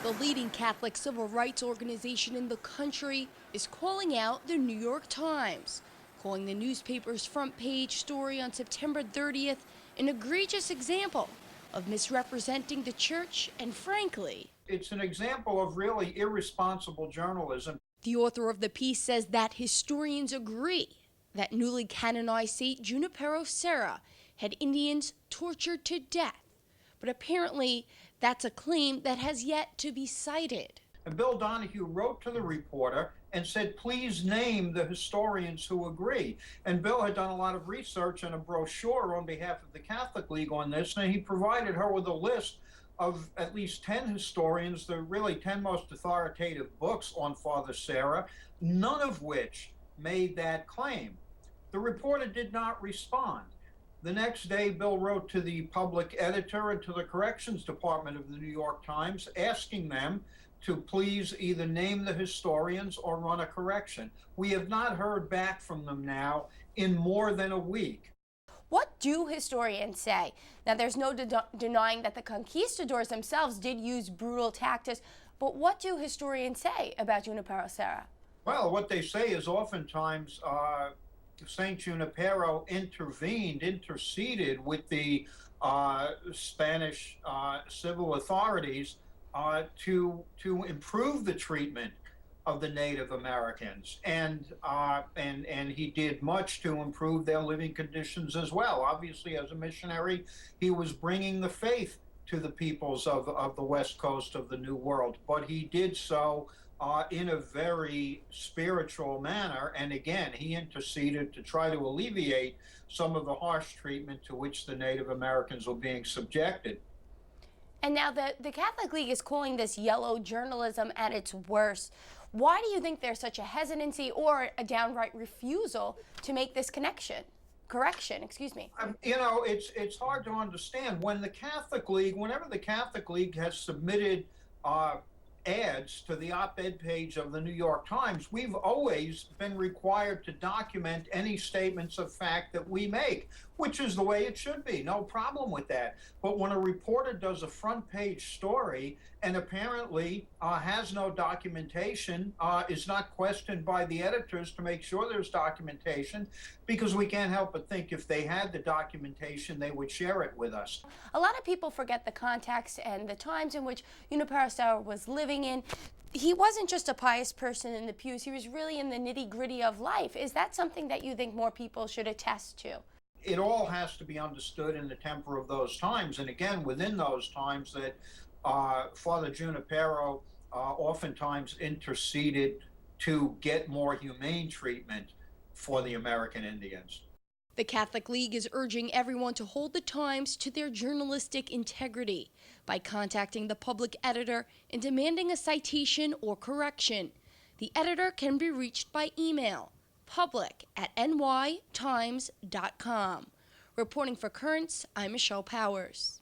The leading Catholic civil rights organization in the country is calling out the New York Times, calling the newspaper's front page story on September 30th an egregious example of misrepresenting the church and, frankly, it's an example of really irresponsible journalism. The author of the piece says that historians agree that newly canonized Saint Junipero Serra had Indians tortured to death. But apparently, that's a claim that has yet to be cited. And Bill Donahue wrote to the reporter and said, please name the historians who agree. And Bill had done a lot of research and a brochure on behalf of the Catholic League on this, and he provided her with a list of at least 10 historians, the really 10 most authoritative books on Father Serra, none of which made that claim. The reporter did not respond. The next day, Bill wrote to the public editor and to the corrections department of the New York Times, asking them to please either name the historians or run a correction. We have not heard back from them now in more than a week. What do historians say? Now, there's no denying that the conquistadors themselves did use brutal tactics, but what do historians say about Junipero Serra? Well, what they say is oftentimes Saint Junipero interceded with the Spanish civil authorities to improve the treatment of the Native Americans, and he did much to improve their living conditions as well. Obviously, as a missionary, he was bringing the faith to the peoples of the west coast of the New World, but he did so in a very spiritual manner, and again, he interceded to try to alleviate some of the harsh treatment to which the Native Americans were being subjected. And now the Catholic League is calling this yellow journalism at its worst. Why do you think there's such a hesitancy or a downright refusal to make this correction, excuse me? You know, it's hard to understand. Whenever the Catholic League has submitted ads to the op-ed page of the New York Times, we've always been required to document any statements of fact that we make, which is the way it should be. No problem with that. But when a reporter does a front page story and apparently has no documentation, is not questioned by the editors to make sure there's documentation, because we can't help but think if they had the documentation, they would share it with us. A lot of people forget the context and the times in which Junipero Serra was living in. He wasn't just a pious person in the pews, he was really in the nitty-gritty of life. Is that something that you think more people should attest to? It all has to be understood in the temper of those times, and again, within those times, that Father Junipero oftentimes interceded to get more humane treatment for the American Indians. The Catholic League is urging everyone to hold the Times to their journalistic integrity by contacting the public editor and demanding a citation or correction. The editor can be reached by email, public@nytimes.com. Reporting for Currents, I'm Michelle Powers.